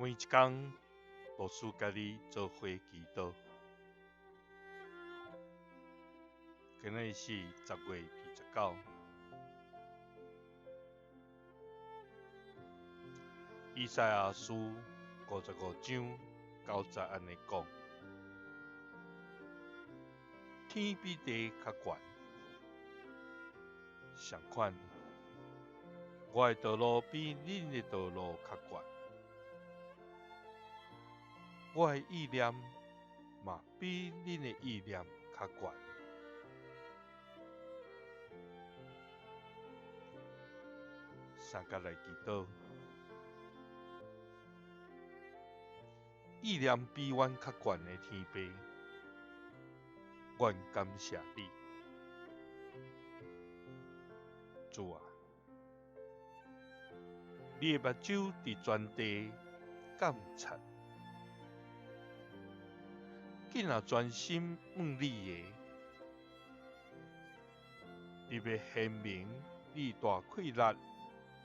每一天，牧师甲你做伙祈祷。今日是10月29。以赛亚书55章9节安尼讲：天比地较悬，相款，我的道路比恁的道路较悬，我的意念嘛比恁的意念较悬。三甲来祈祷，意念比阮较悬的天父，阮感谢你，主啊！你的目睭伫全地监察，竟若专心问你的，你要显明你大气力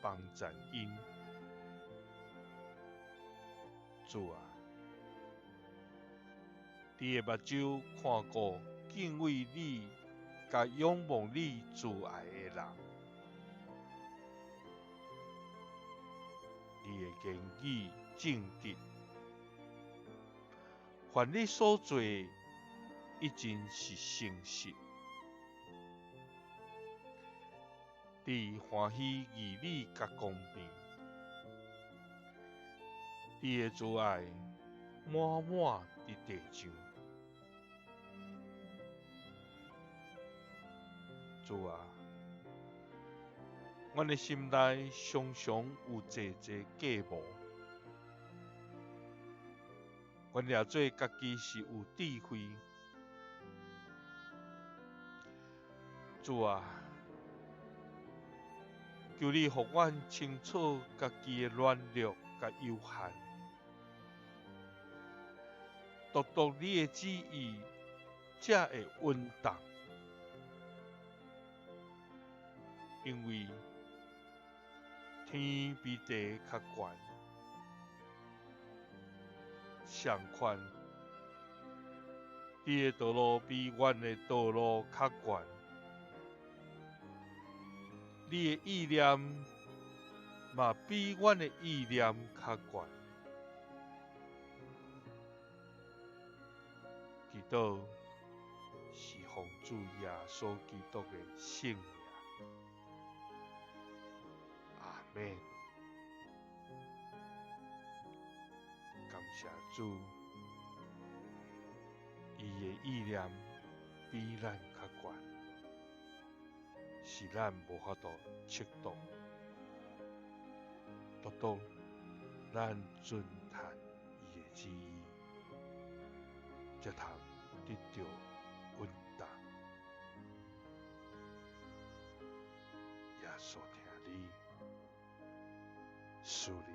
帮助因。主啊！你的目睭看顾敬畏你、甲仰望你慈爱的人。你的言语正直，凡你所做一定是诚实。你欢喜义理甲公平，你的慈爱满满伫地上。主啊！阮的心内常常有济计谋，阮掠做家己是有智慧。主啊！求你互阮清楚家己的软弱甲有限，独你的旨意才会稳当。因为天比地较悬，相款，你的道路比阮的道路较悬，你的意念嘛比阮的意念较悬。祈祷是奉主耶稣基督的圣名。阿们。感谢主，伊的意念比咱较悬，是咱无法度测度，独咱遵探伊的旨意，才通得到稳当。耶稣听你，属你。